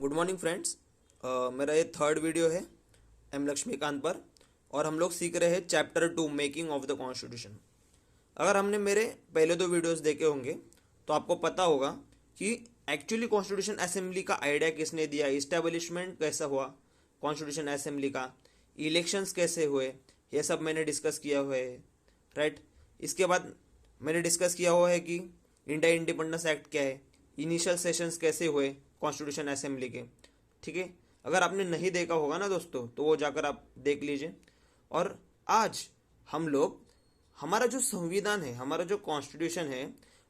Good morning friends. मेरा ये third video है एम लक्ष्मीकांत पर और हम लोग सीख रहे हैं chapter 2 making of the constitution. अगर हमने मेरे पहले दो वीडियोस देखे होंगे तो आपको पता होगा कि एक्चुअली कॉन्स्टिट्यूशन असेंबली का आइडिया किसने दिया, इस्टेब्लिशमेंट कैसा हुआ कॉन्स्टिट्यूशन असेंबली का, इलेक्शंस कैसे हुए, ये सब मैंने डिस्कस किया हुआ है। राइट। इसके बाद मैंने डिस्कस किया हुआ है कि इंडिया इंडिपेंडेंस एक्ट क्या है, इनिशियल सेशंस कैसे हुए कॉन्स्टिट्यूशन असेंबली के। ठीक है, अगर आपने नहीं देखा होगा ना दोस्तों तो वो जाकर आप देख लीजिए। और आज हम लोग हमारा जो संविधान है, हमारा जो कॉन्स्टिट्यूशन है,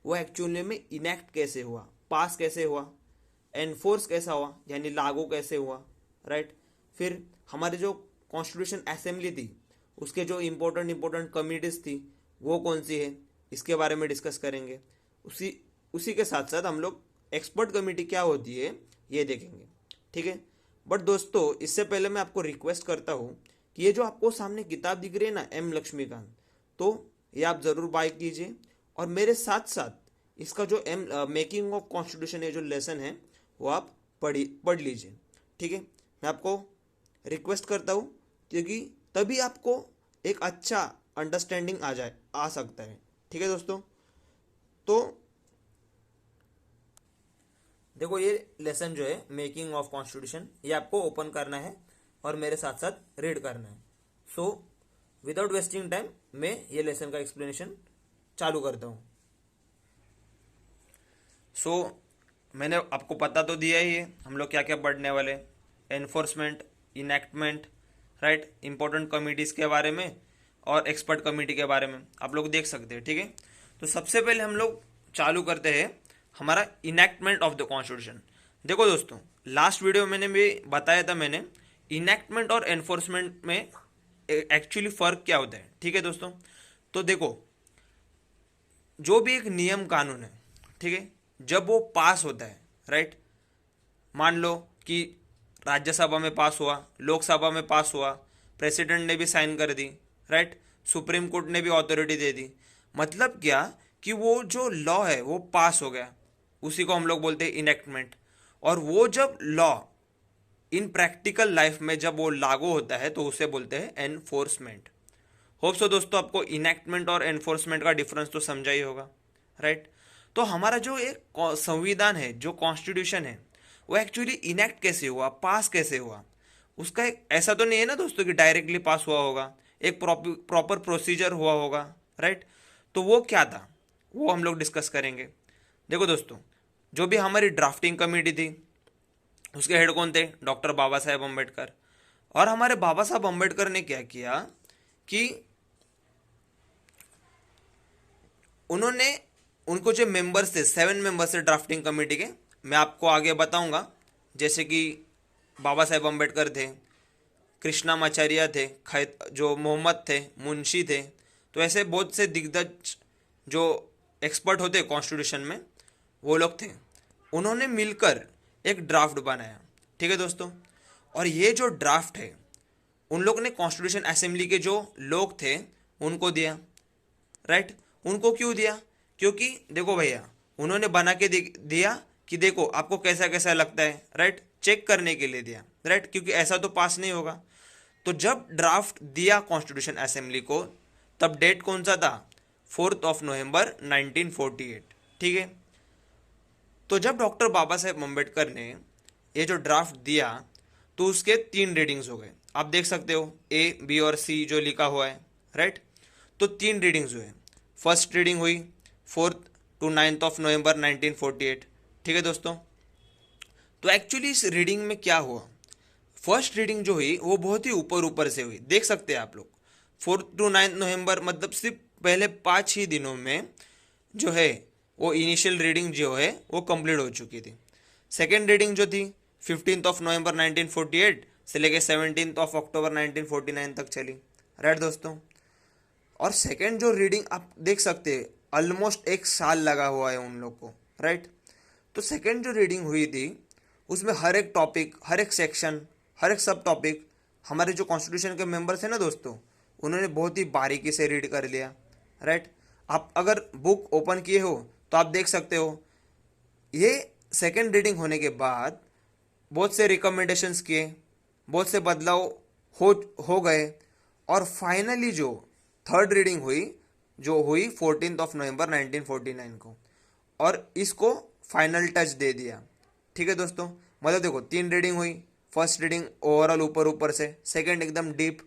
वो एक्चुअली में इनेक्ट कैसे हुआ, पास कैसे हुआ, एनफोर्स कैसा हुआ यानी लागू कैसे हुआ। राइट। फिर हमारी जो कॉन्स्टिट्यूशन असेंबली थी उसके जो इम्पोर्टेंट कमिटीज थी वो कौन सी है, इसके बारे में डिस्कस करेंगे। उसी उसी के साथ साथ हम लोग एक्सपर्ट कमेटी क्या होती है ये देखेंगे। ठीक है। बट दोस्तों इससे पहले मैं आपको रिक्वेस्ट करता हूँ कि ये जो आपको सामने किताब दिख रही है ना एम लक्ष्मीकांत, तो ये आप ज़रूर बाय कीजिए और मेरे साथ साथ इसका जो मेकिंग ऑफ कॉन्स्टिट्यूशन ये जो लेसन है वो आप पढ़ लीजिए। ठीक है, मैं आपको रिक्वेस्ट करता हूँ क्योंकि तभी आपको एक अच्छा अंडरस्टैंडिंग आ सकता है। ठीक है दोस्तों, तो देखो ये लेसन जो है मेकिंग ऑफ कॉन्स्टिट्यूशन ये आपको ओपन करना है और मेरे साथ साथ रीड करना है। सो विदाउट वेस्टिंग टाइम मैं ये लेसन का एक्सप्लेनेशन चालू करता हूँ। सो मैंने आपको पता तो दिया ही है हम लोग क्या क्या पढ़ने वाले, enforcement, enactment, right, important committees के बारे में और एक्सपर्ट कमेटी के बारे में आप लोग देख सकते हैं। ठीक है, तो सबसे पहले हम लोग चालू करते हैं हमारा इनैक्टमेंट ऑफ द कॉन्स्टिट्यूशन। देखो दोस्तों लास्ट वीडियो मैंने भी बताया था, मैंने इनैक्टमेंट और एनफोर्समेंट में एक्चुअली फ़र्क क्या होता है। ठीक है दोस्तों, तो देखो जो भी एक नियम कानून है, ठीक है, जब वो पास होता है, राइट, मान लो कि राज्यसभा में पास हुआ, लोकसभा में पास हुआ, प्रेसिडेंट ने भी साइन कर दी, राइट, सुप्रीम कोर्ट ने भी अथॉरिटी दे दी, मतलब क्या कि वो जो लॉ है वो पास हो गया, उसी को हम लोग बोलते हैं इनेक्टमेंट। और वो जब लॉ इन प्रैक्टिकल लाइफ में जब वो लागू होता है तो उसे बोलते हैं एनफोर्समेंट। होप सो दोस्तों आपको इनेक्टमेंट और एनफोर्समेंट का डिफरेंस तो समझा ही होगा। राइट। तो हमारा जो एक संविधान है, जो कॉन्स्टिट्यूशन है, वो एक्चुअली इनेक्ट कैसे हुआ, पास कैसे हुआ, उसका एक ऐसा तो नहीं है ना दोस्तों कि डायरेक्टली पास हुआ होगा, एक प्रॉपर प्रोसीजर हुआ होगा। राइट। तो वो क्या था वो हम लोग डिस्कस करेंगे। देखो दोस्तों जो भी हमारी ड्राफ्टिंग कमेटी थी उसके हेड कौन थे, डॉक्टर बाबा साहेब अम्बेडकर। और हमारे बाबा साहब अम्बेडकर ने क्या किया कि उन्होंने उनको जो मेंबर्स थे, 7 मेंबर्स थे ड्राफ्टिंग कमेटी के, मैं आपको आगे बताऊंगा। जैसे कि बाबा साहेब अम्बेडकर थे, कृष्णामाचार्य थे, जो मोहम्मद थे, मुंशी थे, तो ऐसे बहुत से दिग्गज जो एक्सपर्ट होते कॉन्स्टिट्यूशन में वो लोग थे। उन्होंने मिलकर एक ड्राफ्ट बनाया। ठीक है दोस्तों, और ये जो ड्राफ्ट है उन लोग ने कॉन्स्टिट्यूशन असेंबली के जो लोग थे उनको दिया। राइट। उनको क्यों दिया, क्योंकि देखो भैया उन्होंने बना के दिया कि देखो आपको कैसा कैसा लगता है, राइट, चेक करने के लिए दिया। राइट, क्योंकि ऐसा तो पास नहीं होगा। तो जब ड्राफ्ट दिया कॉन्स्टिट्यूशन असेंबली को तब डेट कौन सा था, 4 नवंबर 1948। ठीक है, तो जब डॉक्टर बाबा साहेब अम्बेडकर ने ये जो ड्राफ्ट दिया तो उसके 3 रीडिंग्स हो गए। आप देख सकते हो ए, बी और सी जो लिखा हुआ है। राइट, तो 3 रीडिंग्स हुए। फर्स्ट रीडिंग हुई 4 नवंबर 1948। ठीक है दोस्तों, तो एक्चुअली इस रीडिंग में क्या हुआ, फर्स्ट रीडिंग जो हुई वो बहुत ही ऊपर ऊपर से हुई, देख सकते हैं आप लोग। 4 नवंबर मतलब सिर्फ पहले 5 ही दिनों में जो है वो इनिशियल रीडिंग जो है वो कंप्लीट हो चुकी थी। सेकेंड रीडिंग जो थी 15 नवंबर 1948 से लेके 17 अक्टूबर 1949 तक चली। राइट दोस्तों, और सेकेंड जो रीडिंग आप देख सकते हैं ऑलमोस्ट 1 साल लगा हुआ है उन लोग को। राइट, तो सेकेंड जो रीडिंग हुई थी उसमें हर एक टॉपिक, हर एक सेक्शन, हर एक सब टॉपिक हमारे जो कॉन्स्टिट्यूशन के मेंबर्स हैं ना दोस्तों उन्होंने बहुत ही बारीकी से रीड कर लिया। राइट, आप अगर बुक ओपन किए हो तो आप देख सकते हो ये सेकेंड रीडिंग होने के बाद बहुत से रिकमेंडेशंस किए, बहुत से बदलाव हो गए, और फाइनली जो थर्ड रीडिंग हुई, जो हुई 14 नवंबर 1949 को, और इसको फाइनल टच दे दिया। ठीक है दोस्तों, मतलब देखो 3 रीडिंग हुई, फर्स्ट रीडिंग ओवरऑल ऊपर ऊपर से, सेकंड एकदम डीप,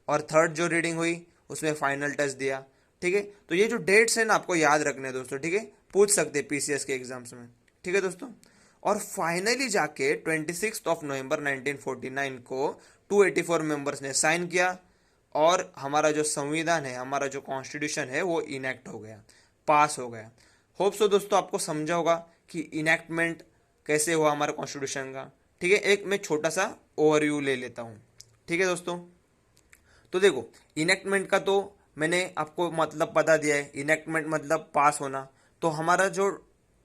और थर्ड जो रीडिंग हुई उसमें फाइनल टच दिया। ठीक है, तो ये जो डेट्स है ना आपको याद रखने हैं दोस्तों। ठीक है, पूछ सकते हैं पीसीएस के एग्जाम्स में। ठीक है दोस्तों, और फाइनली जाके 26 नवंबर 1949 को 284 मेंबर्स ने साइन किया, और हमारा जो संविधान है, हमारा जो कॉन्स्टिट्यूशन है, वो इनेक्ट हो गया, पास हो गया। होप सो दोस्तों आपको समझा होगा कि इनेक्टमेंट कैसे हुआ हमारे कॉन्स्टिट्यूशन का। ठीक है, एक मैं छोटा सा ओवरव्यू ले लेता हूँ। ठीक है दोस्तों, तो देखो इनेक्टमेंट का तो मैंने आपको मतलब बता दिया है। इनेक्टमेंट मतलब पास होना। तो हमारा जो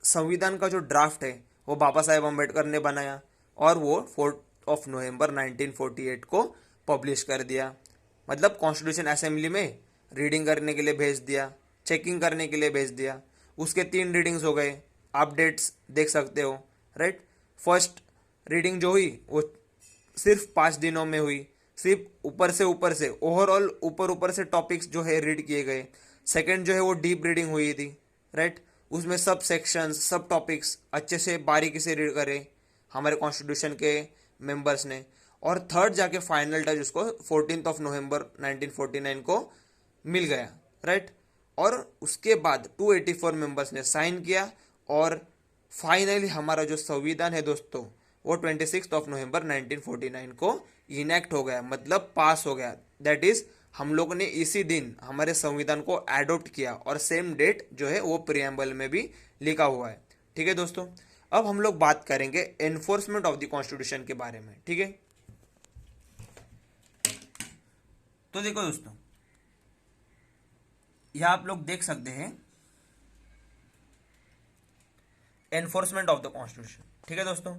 संविधान का जो ड्राफ्ट है वो बाबा साहेब अम्बेडकर ने बनाया, और वो 4 नवंबर 1948 को पब्लिश कर दिया। मतलब कॉन्स्टिट्यूशन असेंबली में रीडिंग करने के लिए भेज दिया, चेकिंग करने के लिए भेज दिया। उसके 3 रीडिंग्स हो गए, आप डेट्स देख सकते हो, राइट। फर्स्ट रीडिंग जो हुई वो सिर्फ 5 दिनों में हुई, सिर्फ ऊपर से ओवरऑल ऊपर से टॉपिक्स जो है रीड किए गए। सेकंड जो है वो डीप रीडिंग हुई थी, राइट। उसमें सब सेक्शंस, सब टॉपिक्स अच्छे से बारीकी से रीड करे हमारे कॉन्स्टिट्यूशन के मेंबर्स ने। और थर्ड जाके फाइनल टच उसको 14 नवंबर 1949 को मिल गया, राइट। और उसके बाद 284 मेंबर्स ने साइन किया, और फाइनली हमारा जो संविधान है दोस्तों वो 26 नवंबर 1949 को इनेक्ट हो गया, मतलब पास हो गया। दैट इज हम लोग ने इसी दिन हमारे संविधान को एडॉप्ट किया, और सेम डेट जो है वो प्रियम्बल में भी लिखा हुआ है। ठीक है दोस्तों, अब हम लोग बात करेंगे एनफोर्समेंट ऑफ द कॉन्स्टिट्यूशन के बारे में। ठीक है, तो देखो दोस्तों, यह आप लोग देख सकते हैं एनफोर्समेंट ऑफ द कॉन्स्टिट्यूशन। ठीक है दोस्तों,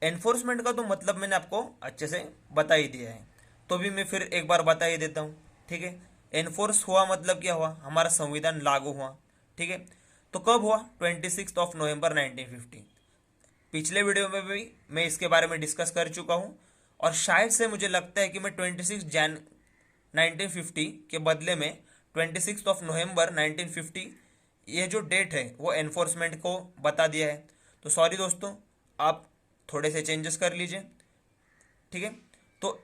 एनफोर्समेंट का तो मतलब मैंने आपको अच्छे से बता ही दिया है, तो भी मैं फिर एक बार बता ही देता हूँ। ठीक है, एनफोर्स हुआ मतलब क्या हुआ, हमारा संविधान लागू हुआ। ठीक है, तो कब हुआ, 26 नवंबर 1950। पिछले वीडियो में भी मैं इसके बारे में डिस्कस कर चुका हूँ, और शायद से मुझे लगता है कि मैं 26 जैन 1950 के बदले में 26 नवंबर 1950 ये जो डेट है वो एनफोर्समेंट को बता दिया है। तो सॉरी दोस्तों, आप थोड़े से चेंजेस कर लीजिए। ठीक है, तो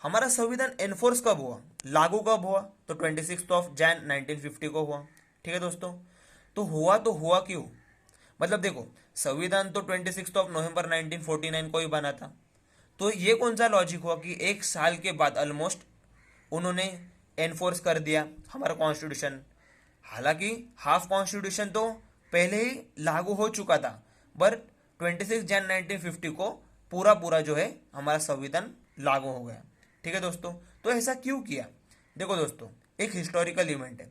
हमारा संविधान एनफोर्स कब हुआ, लागू कब हुआ, तो 26 जैन 1950 को हुआ। ठीक है दोस्तों, तो हुआ क्यों, मतलब देखो संविधान तो 26 नवंबर 1949 को ही बना था। तो ये कौन सा लॉजिक हुआ कि एक साल के बाद ऑलमोस्ट उन्होंने एनफोर्स कर दिया हमारा कॉन्स्टिट्यूशन। हालांकि हाफ कॉन्स्टिट्यूशन तो पहले ही लागू हो चुका था, पर 26 जैन 1950 को पूरा जो है हमारा संविधान लागू हो गया। ठीक है दोस्तों, तो ऐसा क्यों किया, देखो दोस्तों एक हिस्टोरिकल इवेंट है।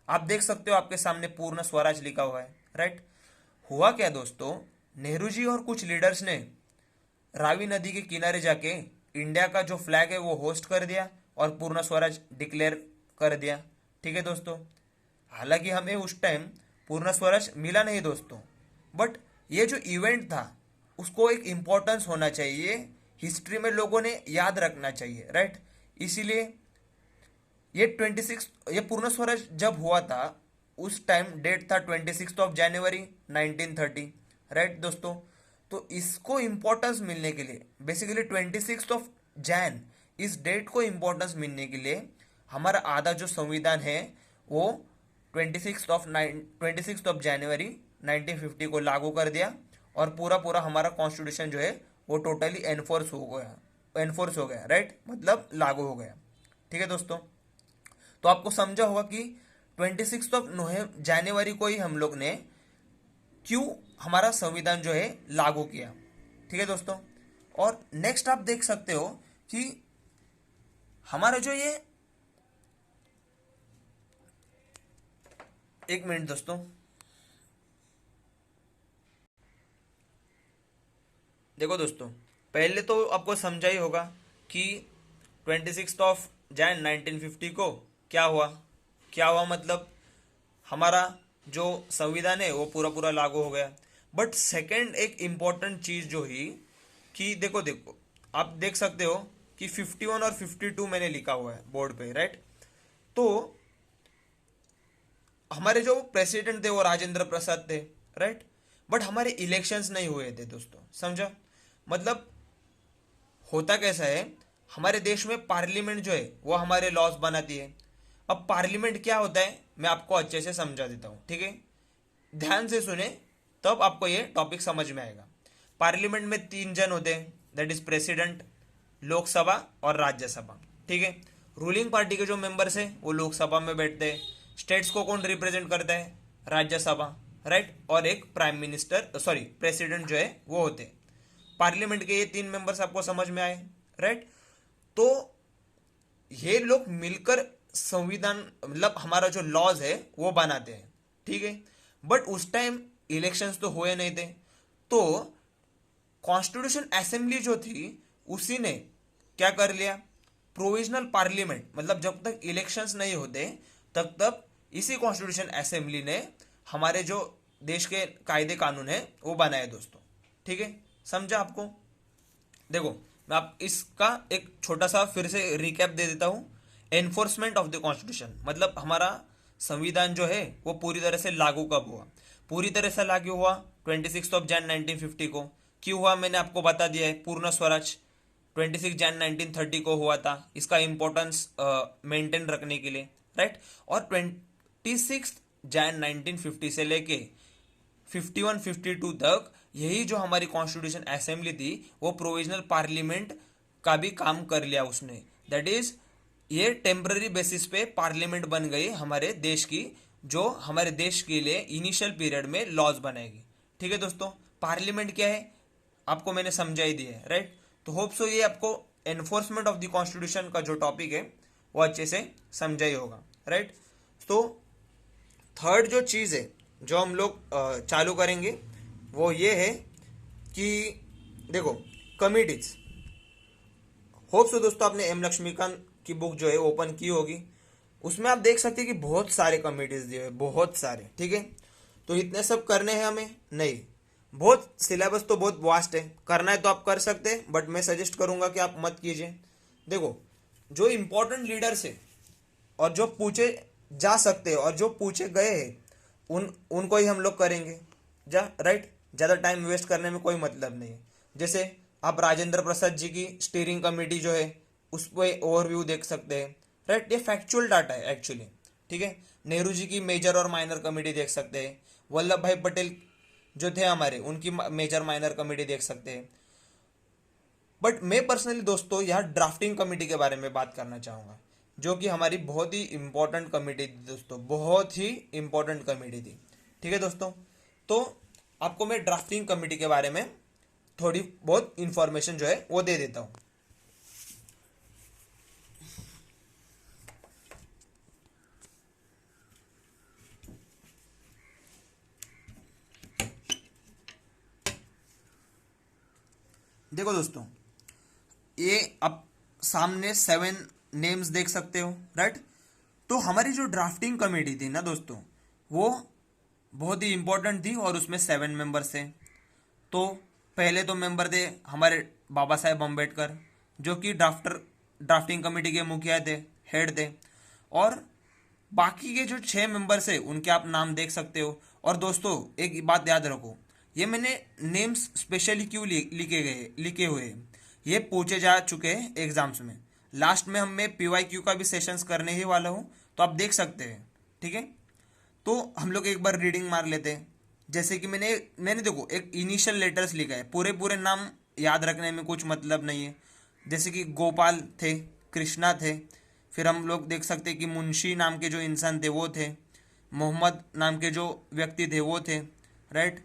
आप देख सकते हो आपके सामने पूर्ण स्वराज लिखा हुआ है, राइट। हुआ क्या दोस्तों, नेहरू जी और कुछ लीडर्स ने रावी नदी के किनारे जाके इंडिया का जो फ्लैग है वो होस्ट कर दिया, और पूर्ण स्वराज डिक्लेयर कर दिया। ठीक है दोस्तों, हालांकि हमें उस टाइम पूर्ण स्वराज मिला नहीं दोस्तों, बट ये जो इवेंट था उसको एक इम्पोर्टेंस होना चाहिए, हिस्ट्री में लोगों ने याद रखना चाहिए, राइट। इसीलिए ये पूर्ण स्वराज जब हुआ था उस टाइम डेट था 26 जनवरी 1930, राइट दोस्तों। तो इसको इम्पोर्टेंस मिलने के लिए, बेसिकली 26 जैन इस डेट को इम्पोर्टेंस मिलने के लिए हमारा आधा जो संविधान है वो 26 जनवरी 1950 को लागू कर दिया, और पूरा हमारा कॉन्स्टिट्यूशन जो है वो टोटली एनफोर्स हो गया, राइट, मतलब लागू हो गया। ठीक है दोस्तों, तो आपको समझा होगा कि 26 जनवरी को ही हम लोग ने क्यों हमारा संविधान जो है लागू किया। ठीक है दोस्तों, और नेक्स्ट आप देख सकते हो कि हमारा जो ये, एक मिनट दोस्तों, देखो दोस्तों पहले तो आपको समझा ही होगा कि 26 जैन 1950 को क्या हुआ मतलब हमारा जो संविधान है वो पूरा लागू हो गया। बट सेकंड एक इम्पॉर्टेंट चीज़ जो ही कि देखो देखो आप देख सकते हो कि 51 और 52 मैंने लिखा हुआ है बोर्ड पे, राइट। तो हमारे जो प्रेसिडेंट थे वो राजेंद्र प्रसाद थे, राइट। बट हमारे इलेक्शंस नहीं हुए थे दोस्तों, समझा। मतलब होता कैसा है, हमारे देश में पार्लियामेंट जो है वो हमारे लॉज बनाती है। अब पार्लियामेंट क्या होता है मैं आपको अच्छे से समझा देता हूँ, ठीक है। ध्यान से सुने तब आपको ये टॉपिक समझ में आएगा। पार्लियामेंट में 3 जन होते हैं, दैट इज प्रेसिडेंट, लोकसभा और राज्यसभा, ठीक है। रूलिंग पार्टी के जो मेंबर्स हैं वो लोकसभा में बैठते हैं। स्टेट्स को कौन रिप्रेजेंट करता है, राज्यसभा, राइट। और एक प्राइम मिनिस्टर सॉरी प्रेसिडेंट जो है वो होते हैं। पार्लियामेंट के ये 3 मेंबर्स आपको समझ में आए, राइट। तो ये लोग मिलकर संविधान मतलब हमारा जो लॉज है वो बनाते हैं, ठीक है। बट उस टाइम इलेक्शंस तो हुए नहीं थे, तो कॉन्स्टिट्यूशन असेंबली जो थी उसी ने क्या कर लिया, प्रोविजनल पार्लियामेंट, मतलब जब तक इलेक्शंस नहीं होते तब तक इसी कॉन्स्टिट्यूशन असेंबली ने हमारे जो देश के कायदे कानून है वो बनाए दोस्तों, ठीक है। समझा आपको। देखो मैं आप इसका एक छोटा सा फिर से रिकैप दे देता हूं। एनफोर्समेंट ऑफ द कॉन्स्टिट्यूशन मतलब हमारा संविधान जो है वो पूरी तरह से लागू कब हुआ, पूरी तरह से लागू हुआ 26 जनवरी 1950 को। क्यों हुआ मैंने आपको बता दिया है। पूर्ण स्वराज 26 जनवरी 1930 को हुआ था, इसका इंपॉर्टेंस मेंटेन रखने के लिए, राइट। और 26 जनवरी 1950 से लेके 51-52 तक यही जो हमारी कॉन्स्टिट्यूशन असेंबली थी वो प्रोविजनल पार्लियामेंट का भी काम कर लिया उसने। दैट इज ये टेम्पररी बेसिस पे पार्लियामेंट बन गई हमारे देश की, जो हमारे देश के लिए इनिशियल पीरियड में लॉज बनाएगी, ठीक है दोस्तों। पार्लियामेंट क्या है आपको मैंने समझा ही दिया है, राइट। तो होप सो ये आपको एनफोर्समेंट ऑफ द कॉन्स्टिट्यूशन का जो टॉपिक है वो अच्छे से समझा ही होगा, राइट। तो थर्ड जो चीज़ है जो हम लोग चालू करेंगे वो ये है कि देखो कमिटीज। होप सो दोस्तों आपने एम लक्ष्मीकांत की बुक जो है ओपन की होगी, उसमें आप देख सकते हैं कि बहुत सारे कमिटीज दिए हुए, बहुत सारे, ठीक है। तो इतने सब करने हैं हमें नहीं, बहुत सिलेबस तो बहुत वास्ट है। करना है तो आप कर सकते हैं बट मैं सजेस्ट करूंगा कि आप मत कीजिए। देखो जो इंपॉर्टेंट लीडर्स है और जो पूछे जा सकते हैं और जो पूछे गए हैं उनको ही हम लोग करेंगे, राइट। ज़्यादा टाइम वेस्ट करने में कोई मतलब नहीं है। जैसे आप राजेंद्र प्रसाद जी की स्टीयरिंग कमेटी जो है उस पर ओवरव्यू देख सकते हैं, राइट। ये फैक्चुअल डाटा है एक्चुअली, ठीक है। नेहरू जी की मेजर और माइनर कमेटी देख सकते हैं। वल्लभ भाई पटेल जो थे हमारे उनकी मेजर माइनर कमेटी देख सकते हैं। बट मैं पर्सनली दोस्तों यहाँ ड्राफ्टिंग कमेटी के बारे में बात करना चाहूँगा, जो कि हमारी बहुत ही इंपॉर्टेंट कमेटी थी दोस्तों, बहुत ही इंपॉर्टेंट कमेटी थी, ठीक है दोस्तों। तो आपको मैं ड्राफ्टिंग कमेटी के बारे में थोड़ी बहुत इंफॉर्मेशन जो है वो दे देता हूँ। देखो दोस्तों ये आप सामने 7 नेम्स देख सकते हो, राइट। तो हमारी जो ड्राफ्टिंग कमेटी थी ना दोस्तों वो बहुत ही इंपॉर्टेंट थी और उसमें 7 मेंबर्स थे। तो पहले तो मेंबर थे हमारे बाबा साहेब अम्बेडकर, जो कि ड्राफ्टिंग कमेटी के मुखिया थे, हेड थे। और बाकी के जो 6 मेंबर्स है उनके आप नाम देख सकते हो। और दोस्तों एक बात याद रखो, ये मैंने नेम्स स्पेशली क्यों लिखे हुए हैं, ये पूछे जा चुके हैं एग्जाम्स में। लास्ट में मैं PYQ का भी सेशंस करने ही वाला हूँ, तो आप देख सकते हैं, ठीक है। तो हम लोग एक बार रीडिंग मार लेते हैं। जैसे कि मैंने देखो एक इनिशियल लेटर्स लिखा है, पूरे पूरे नाम याद रखने में कुछ मतलब नहीं है। जैसे कि गोपाल थे, कृष्णा थे, फिर हम लोग देख सकते हैं कि मुंशी नाम के जो इंसान थे वो थे, मोहम्मद नाम के जो व्यक्ति थे वो थे, राइट।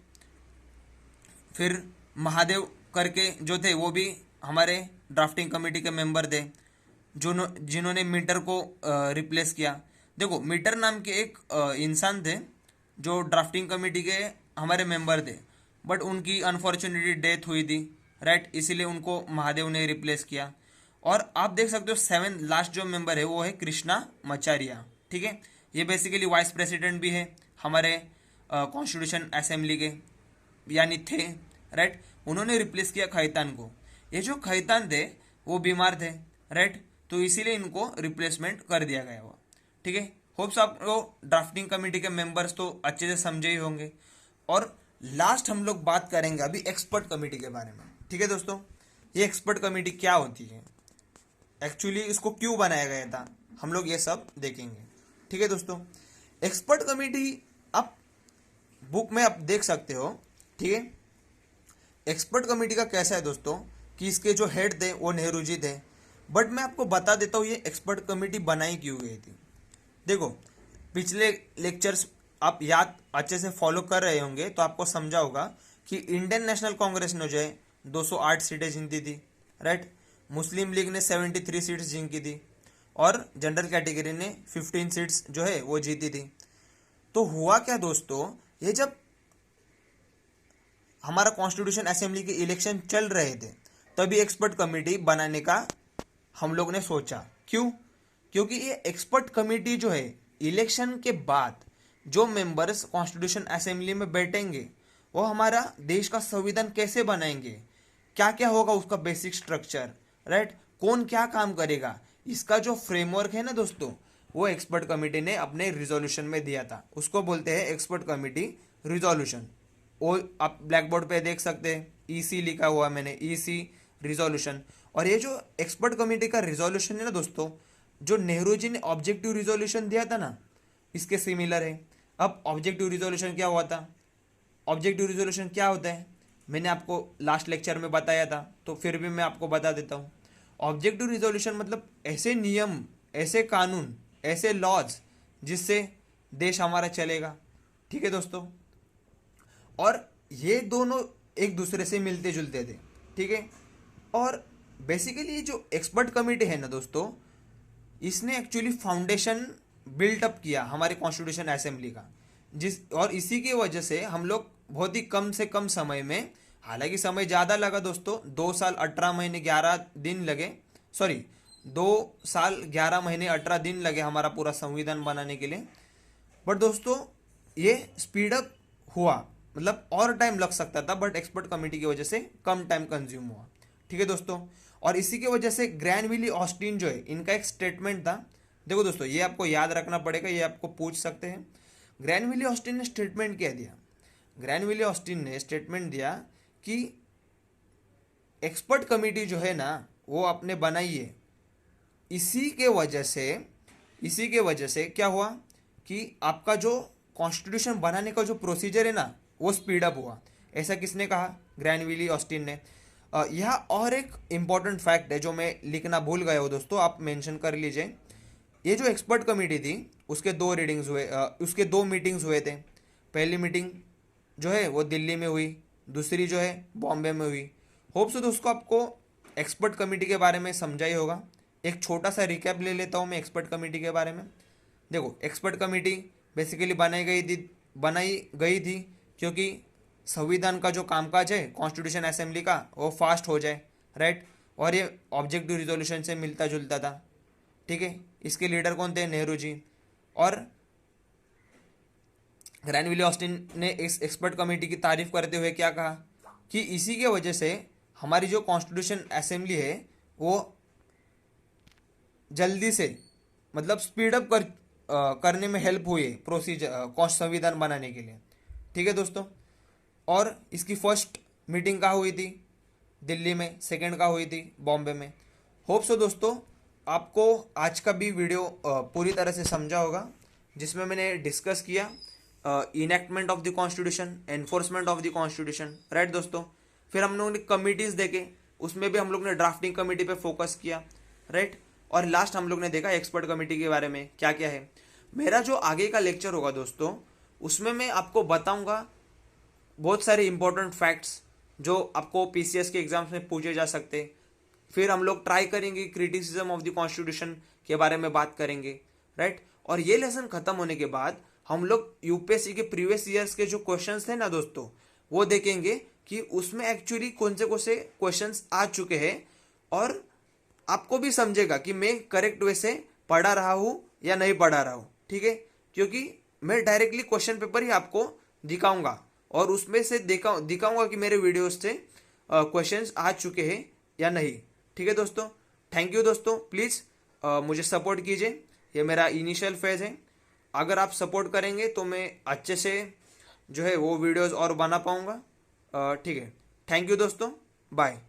फिर महादेव करके जो थे वो भी हमारे ड्राफ्टिंग कमेटी के मेंबर थे, जिन्होंने मीटर को रिप्लेस किया। देखो मीटर नाम के एक इंसान थे जो ड्राफ्टिंग कमेटी के हमारे मेंबर थे, बट उनकी अनफॉर्चुनेटली डेथ हुई थी, राइट। इसीलिए उनको महादेव ने रिप्लेस किया। और आप देख सकते हो 7 लास्ट जो मेंबर है वो है कृष्णा मचारिया, ठीक है। ये बेसिकली वाइस प्रेसिडेंट भी है हमारे कॉन्स्टिट्यूशन असेंबली के, यानी थे, राइट। उन्होंने रिप्लेस किया खैतान को। ये जो खैतान थे वो बीमार थे, राइट, तो इसीलिए इनको रिप्लेसमेंट कर दिया गया हुआ। ठीक है, होप्स आपको ड्राफ्टिंग कमेटी के मेंबर्स तो अच्छे से समझे ही होंगे। और लास्ट हम लोग बात करेंगे अभी एक्सपर्ट कमेटी के बारे में। ठीक है दोस्तों, ये एक्सपर्ट कमेटी क्या होती है, एक्चुअली इसको क्यों बनाया गया था, हम लोग ये सब देखेंगे। ठीक है दोस्तों, एक्सपर्ट कमेटी आप बुक में आप देख सकते हो। ठीक है, एक्सपर्ट कमेटी का कैसा है दोस्तों कि इसके जो हेड थे वो नेहरू जी थे, बट मैं आपको बता देता हूँ ये एक्सपर्ट कमेटी बनाई क्यों गई थी। देखो, पिछले लेक्चर्स आप याद अच्छे से फॉलो कर रहे होंगे तो आपको समझा होगा कि इंडियन नेशनल कांग्रेस ने जो है 208 सीटें जीती थी, राइट, मुस्लिम लीग ने 73 सीट्स जीती थी और जनरल कैटेगरी ने 15 सीट्स जो है वो जीती थी। तो हुआ क्या दोस्तों, ये जब हमारा कॉन्स्टिट्यूशन असेंबली के इलेक्शन चल रहे थे तभी एक्सपर्ट कमेटी बनाने का हम लोग ने सोचा। क्यों? क्योंकि ये एक्सपर्ट कमेटी जो है इलेक्शन के बाद जो मेंबर्स कॉन्स्टिट्यूशन असेंबली में बैठेंगे वो हमारा देश का संविधान कैसे बनाएंगे, क्या क्या होगा उसका बेसिक स्ट्रक्चर, राइट, कौन क्या काम करेगा, इसका जो फ्रेमवर्क है ना दोस्तों, वो एक्सपर्ट कमेटी ने अपने रिजोल्यूशन में दिया था। उसको बोलते हैं एक्सपर्ट कमेटी रिजोल्यूशन। वो आप ब्लैक बोर्ड पे देख सकते हैं, ईसी लिखा हुआ मैंने, ईसी रिजोल्यूशन। और ये जो एक्सपर्ट कमेटी का रिजोल्यूशन है ना दोस्तों, जो नेहरू जी ने ऑब्जेक्टिव रिजोल्यूशन दिया था ना, इसके सिमिलर है। अब ऑब्जेक्टिव रिजोल्यूशन क्या हुआ था, ऑब्जेक्टिव रिजोल्यूशन क्या होता है मैंने आपको लास्ट लेक्चर में बताया था, तो फिर भी मैं आपको बता देता हूँ। ऑब्जेक्टिव रिजोल्यूशन मतलब ऐसे नियम, ऐसे कानून, ऐसे लॉज जिससे देश हमारा चलेगा। ठीक है दोस्तों, और ये दोनों एक दूसरे से मिलते जुलते थे। ठीक है, और बेसिकली ये जो एक्सपर्ट कमेटी है ना दोस्तों, इसने एक्चुअली फाउंडेशन बिल्टअप किया हमारे कॉन्स्टिट्यूशन असेंबली का, और इसी की वजह से हम लोग बहुत ही कम से कम समय में, हालांकि समय ज़्यादा लगा दोस्तों, 2 साल 18 महीने 11 दिन लगे, सॉरी 2 साल 11 महीने 18 दिन लगे हमारा पूरा संविधान बनाने के लिए। बट दोस्तों ये स्पीडअप हुआ, मतलब और टाइम लग सकता था, बट एक्सपर्ट कमेटी की वजह से कम टाइम कंज्यूम हुआ। ठीक है दोस्तों, और इसी की वजह से ग्रैनविली ऑस्टिन जो है, इनका एक स्टेटमेंट था। देखो दोस्तों, ये आपको याद रखना पड़ेगा, ये आपको पूछ सकते हैं। ग्रैनविली ऑस्टिन ने स्टेटमेंट क्या दिया, ग्रैनविली ऑस्टिन ने स्टेटमेंट दिया कि एक्सपर्ट कमेटी जो है ना वो आपने बनाई है, इसी के वजह से क्या हुआ कि आपका जो कॉन्स्टिट्यूशन बनाने का जो प्रोसीजर है ना वो स्पीडअप हुआ। ऐसा किसने कहा? ग्रैनविली ऑस्टिन ने। यह और एक इम्पॉर्टेंट फैक्ट है जो मैं लिखना भूल गया हूँ दोस्तों, आप मेंशन कर लीजिए। ये जो एक्सपर्ट कमेटी थी उसके 2 रीडिंग्स हुए, उसके 2 मीटिंग्स हुए थे। पहली मीटिंग जो है वो दिल्ली में हुई, दूसरी जो है बॉम्बे में हुई। होप सो दोस्तों आपको एक्सपर्ट कमेटी के बारे में समझा ही होगा। एक छोटा सा रिकैप ले लेता हूँ मैं एक्सपर्ट कमेटी के बारे में। देखो, एक्सपर्ट कमेटी बेसिकली बनाई गई थी क्योंकि संविधान का जो कामकाज है कॉन्स्टिट्यूशन असेंबली का वो फास्ट हो जाए, राइट, और ये ऑब्जेक्टिव रिजोल्यूशन से मिलता जुलता था। ठीक है, इसके लीडर कौन थे? नेहरू जी। और ग्रैनविली ऑस्टिन ने इस एक्सपर्ट कमेटी की तारीफ करते हुए क्या कहा कि इसी के वजह से हमारी जो कॉन्स्टिट्यूशन असेंबली है वो जल्दी से, मतलब स्पीडअप करने में हेल्प हुई है प्रोसीजर संविधान बनाने के लिए। ठीक है दोस्तों, और इसकी फर्स्ट मीटिंग कहाँ हुई थी? दिल्ली में। सेकंड कहाँ हुई थी? बॉम्बे में। होप सो दोस्तों आपको आज का भी वीडियो पूरी तरह से समझा होगा, जिसमें मैंने डिस्कस किया enactment of the constitution, enforcement of the constitution, right दोस्तों। फिर हम लोगों ने कमिटीज़ देखे, उसमें भी हम लोग ने ड्राफ्टिंग कमेटी पे फोकस किया, राइट, और लास्ट हम लोग ने देखा एक्सपर्ट कमेटी के बारे में क्या क्या है। मेरा जो आगे का लेक्चर होगा दोस्तों, उसमें मैं आपको बताऊंगा बहुत सारे इंपॉर्टेंट फैक्ट्स जो आपको पीसीएस के एग्जाम्स में पूछे जा सकते हैं। फिर हम लोग ट्राई करेंगे क्रिटिसिज्म ऑफ द कॉन्स्टिट्यूशन के बारे में बात करेंगे, राइट। और ये लेसन खत्म होने के बाद हम लोग यूपीएससी के प्रीवियस ईयर्स के जो क्वेश्चंस थे ना दोस्तों, वो देखेंगे कि उसमें एक्चुअली कौन से क्वेश्चंस आ चुके हैं, और आपको भी समझेगा कि मैं करेक्ट वे से पढ़ा रहा हूँ या नहीं पढ़ा रहा हूँ। ठीक है, क्योंकि मैं डायरेक्टली क्वेश्चन पेपर ही आपको दिखाऊंगा और उसमें से दिखाऊंगा कि मेरे वीडियोस से क्वेश्चंस आ चुके हैं या नहीं। ठीक है दोस्तों, थैंक यू दोस्तों। प्लीज़ मुझे सपोर्ट कीजिए, ये मेरा इनिशियल फेज़ है। अगर आप सपोर्ट करेंगे तो मैं अच्छे से जो है वो वीडियोस और बना पाऊँगा। ठीक है, थैंक यू दोस्तों, बाय।